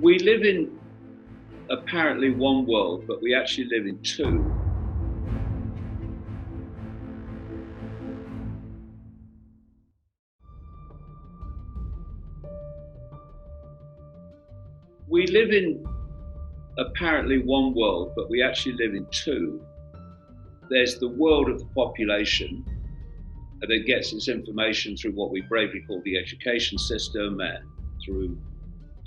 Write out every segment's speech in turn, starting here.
We live in apparently one world, but we actually live in two. We live in apparently one world, but we actually live in two. There's the world of the population that gets its information through what we bravely call the education system and through,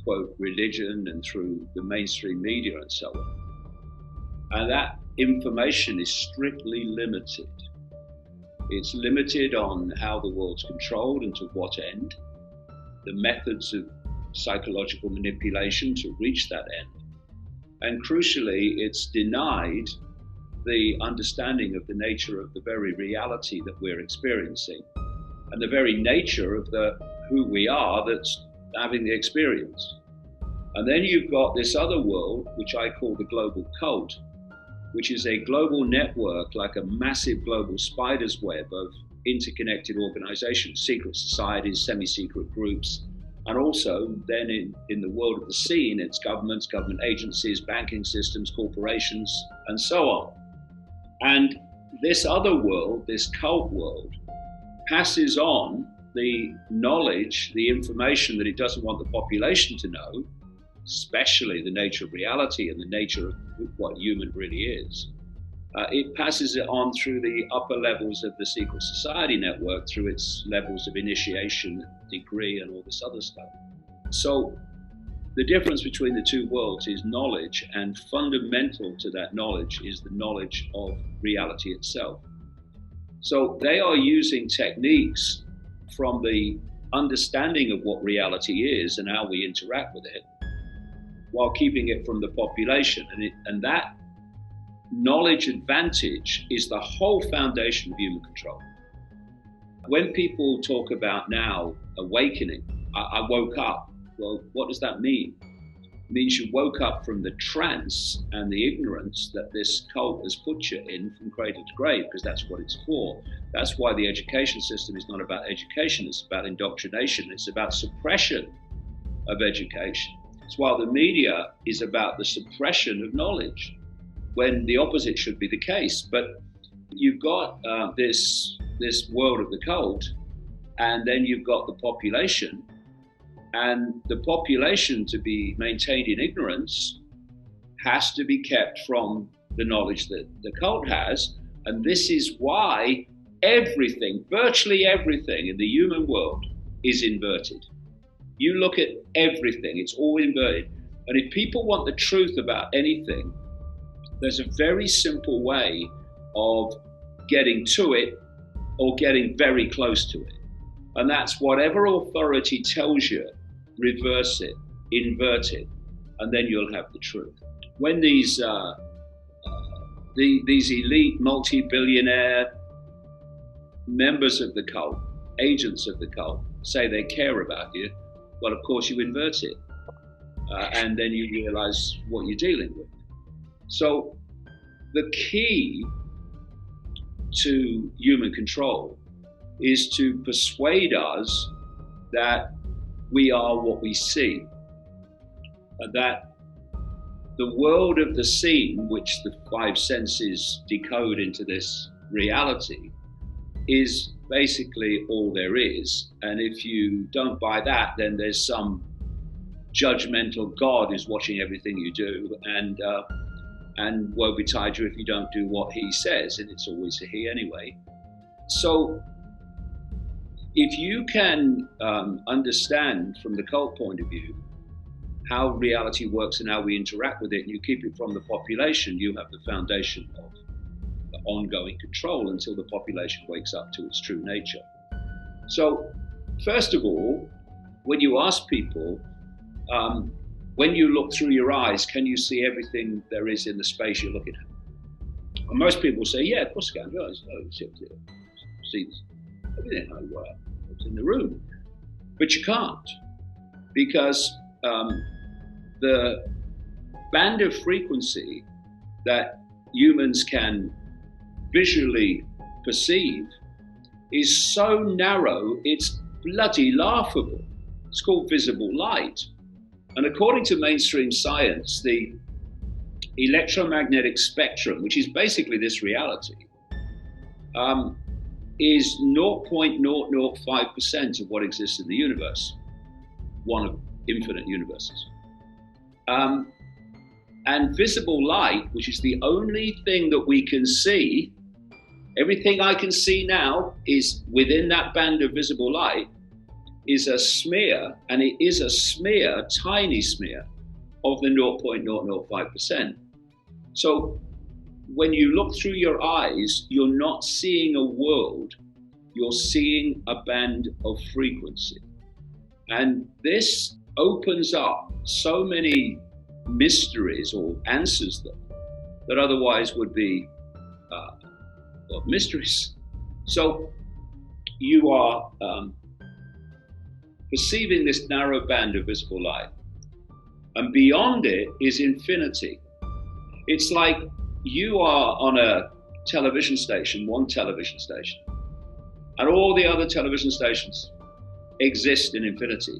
quote, religion and through the mainstream media and so on. And that information is strictly limited. It's limited on how the world's controlled and to what end, the methods of psychological manipulation to reach that end. And crucially, it's denied the understanding of the nature of the very reality that we're experiencing and the very nature of who we are that's having the experience. And then you've got this other world, which I call the global cult, which is a global network, like a massive global spider's web of interconnected organizations, secret societies, semi-secret groups, and also then in the world of the scene, it's governments, government agencies, banking systems, corporations, and so on. And this other world, this cult world, passes on the knowledge, the information that it doesn't want the population to know, especially the nature of reality and the nature of what human really is. It passes it on through the upper levels of the secret society network, through its levels of initiation, degree, and all this other stuff. So the difference between the two worlds is knowledge, and fundamental to that knowledge is the knowledge of reality itself. So they are using techniques from the understanding of what reality is and how we interact with it, while keeping it from the population. And that knowledge advantage is the whole foundation of human control. When people talk about now awakening, I woke up. Well, what does that mean? It means you woke up from the trance and the ignorance that this cult has put you in from cradle to grave, because that's what it's for. That's why the education system is not about education, it's about indoctrination, it's about suppression of education. It's why the media is about the suppression of knowledge, when the opposite should be the case. But you've got this world of the cult, and then you've got the population. And the population, to be maintained in ignorance, has to be kept from the knowledge that the cult has. And this is why everything, virtually everything in the human world is inverted. You look at everything, it's all inverted. And if people want the truth about anything, there's a very simple way of getting to it or getting very close to it. And that's whatever authority tells you, reverse it, invert it, and then you'll have the truth. When these elite multi-billionaire members of the cult, agents of the cult, say they care about you, well, of course you invert it, and then you realize what you're dealing with. So the key to human control is to persuade us that we are what we see, that the world of the scene, which the five senses decode into this reality, is basically all there is. And if you don't buy that, then there's some judgmental God who's watching everything you do, and woe betide you if you don't do what he says, and it's always a he anyway. So if you can understand from the cult point of view how reality works and how we interact with it, and you keep it from the population, you have the foundation of the ongoing control until the population wakes up to its true nature. So first of all, when you ask people, when you look through your eyes, can you see everything there is in the space you're looking at? And most people say, yeah, of course I can. See everything what's in the room. But you can't, because the band of frequency that humans can visually perceive is so narrow, it's bloody laughable. It's called visible light. And according to mainstream science, the electromagnetic spectrum, which is basically this reality, is 0.005% of what exists in the universe, one of infinite universes. And visible light, which is the only thing that we can see, everything I can see now is within that band of visible light, is a smear, and it is a smear, tiny smear, of the 0.005%. So when you look through your eyes, you're not seeing a world, you're seeing a band of frequency. And this opens up so many mysteries, or answers them, that otherwise would be mysteries. So you are perceiving this narrow band of visible light, and beyond it is infinity. It's like you are on a television station, one television station, and all the other television stations exist in infinity,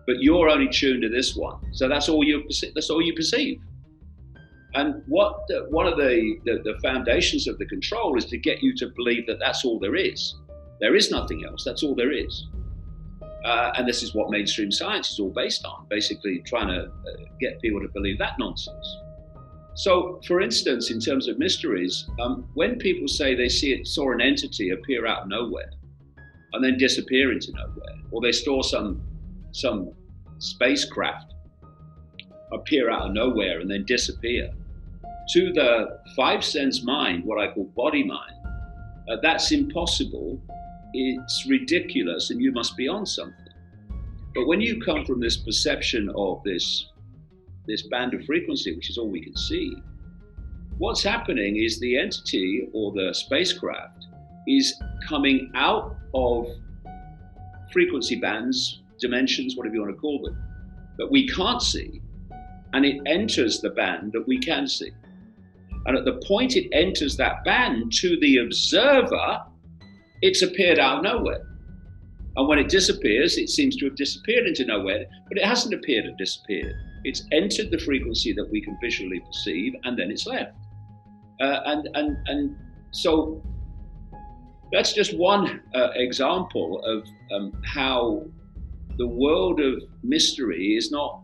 but you're only tuned to this one. So that's all you perceive. And one of the foundations of the control is to get you to believe that that's all there is. There is nothing else. That's all there is. And this is what mainstream science is all based on, basically trying to get people to believe that nonsense. So, for instance, in terms of mysteries, when people say they saw an entity appear out of nowhere and then disappear into nowhere, or they saw some spacecraft appear out of nowhere and then disappear, to the five sense mind, what I call body mind, that's impossible. It's ridiculous, and you must be on something. But when you come from this perception of this band of frequency, which is all we can see, what's happening is the entity or the spacecraft is coming out of frequency bands, dimensions, whatever you want to call them, that we can't see, and it enters the band that we can see. And at the point it enters that band, to the observer, it's appeared out of nowhere. And when it disappears, it seems to have disappeared into nowhere, but it hasn't appeared and disappeared. It's entered the frequency that we can visually perceive, and then it's left. And so that's just one example of how the world of mystery is not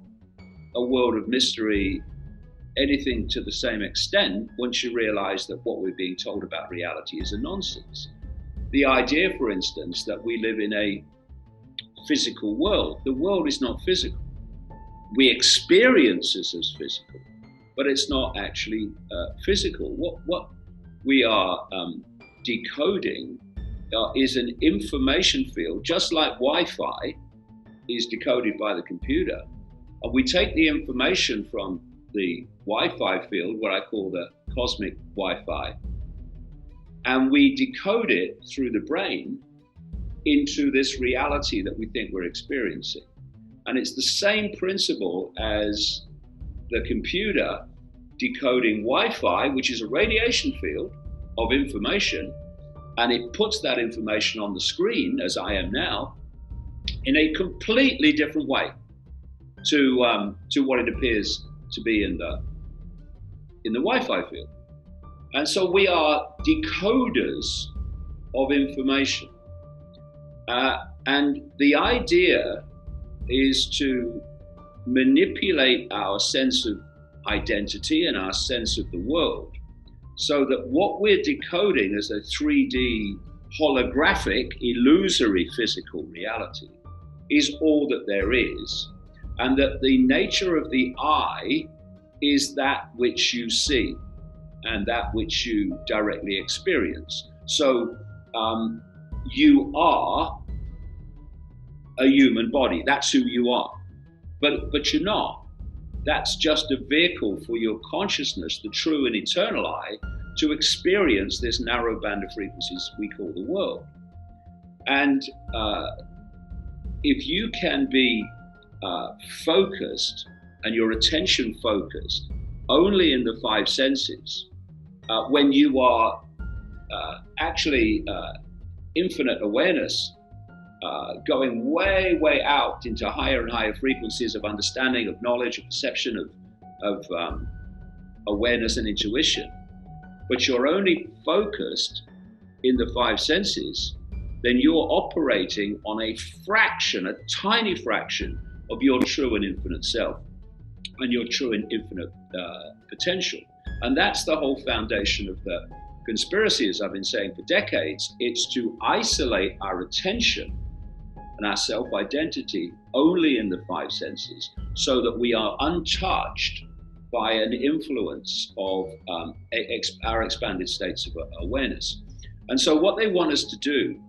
a world of mystery anything to the same extent once you realize that what we're being told about reality is a nonsense. The idea, for instance, that we live in a physical world. The world is not physical. We experience it as physical, but it's not actually physical. What we are decoding is an information field, just like Wi-Fi is decoded by the computer. And we take the information from the Wi-Fi field, what I call the cosmic Wi-Fi, and we decode it through the brain into this reality that we think we're experiencing. And it's the same principle as the computer decoding Wi-Fi, which is a radiation field of information, and it puts that information on the screen, as I am now, in a completely different way to what it appears to be in the Wi-Fi field. And so we are decoders of information. And the idea is to manipulate our sense of identity and our sense of the world, so that what we're decoding as a 3D holographic, illusory physical reality is all that there is, and that the nature of the I is that which you see and that which you directly experience. So you are a human body. That's who you are. But you're not. That's just a vehicle for your consciousness, the true and eternal I, to experience this narrow band of frequencies we call the world. And if you can be focused and your attention focused only in the five senses, when you are actually infinite awareness, going way, way out into higher and higher frequencies of understanding, of knowledge, of perception, of awareness and intuition, but you're only focused in the five senses, then you're operating on a fraction, a tiny fraction of your true and infinite self and your true and infinite potential. And that's the whole foundation of the conspiracy, as I've been saying for decades. It's to isolate our attention and our self-identity only in the five senses so that we are untouched by an influence of our expanded states of awareness. And so what they want us to do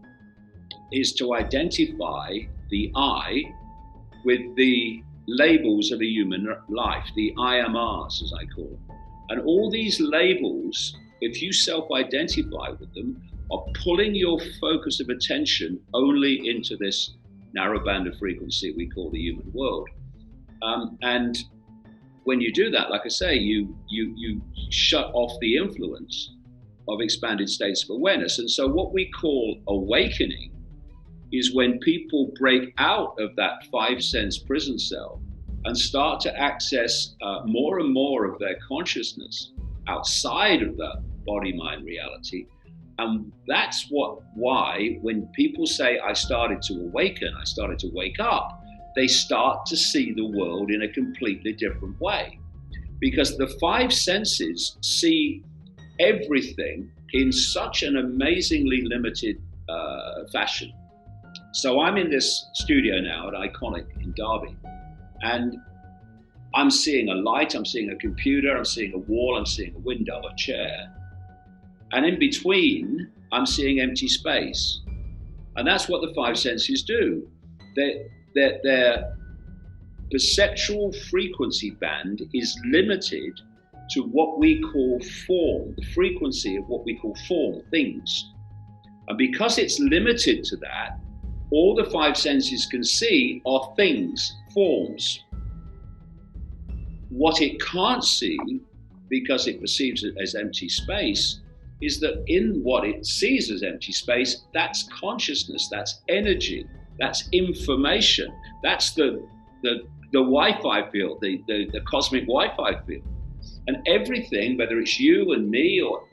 is to identify the I with the labels of a human life, the IMRs, as I call them. And all these labels, if you self-identify with them, are pulling your focus of attention only into this narrow band of frequency we call the human world. And when you do that, like I say, you shut off the influence of expanded states of awareness. And so what we call awakening is when people break out of that five sense prison cell and start to access more and more of their consciousness outside of the body-mind reality. And that's why when people say, I started to awaken, I started to wake up, they start to see the world in a completely different way. Because the five senses see everything in such an amazingly limited fashion. So I'm in this studio now at Iconic in Derby, and I'm seeing a light, I'm seeing a computer, I'm seeing a wall, I'm seeing a window, a chair. And in between, I'm seeing empty space. And that's what the five senses do. Their perceptual frequency band is limited to what we call form, the frequency of what we call form, things. And because it's limited to that, all the five senses can see are things, forms. What it can't see, because it perceives it as empty space, is that in what it sees as empty space, that's consciousness, that's energy, that's information, that's the Wi-Fi field, the cosmic Wi-Fi field. And everything, whether it's you and me or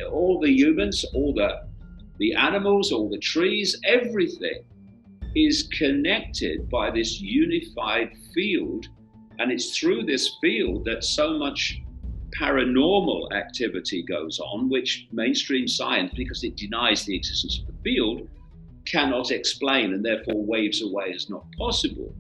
all the humans, all the animals, all the trees, everything is connected by this unified field. And it's through this field that so much paranormal activity goes on, which mainstream science, because it denies the existence of the field, cannot explain and therefore waves away as not possible.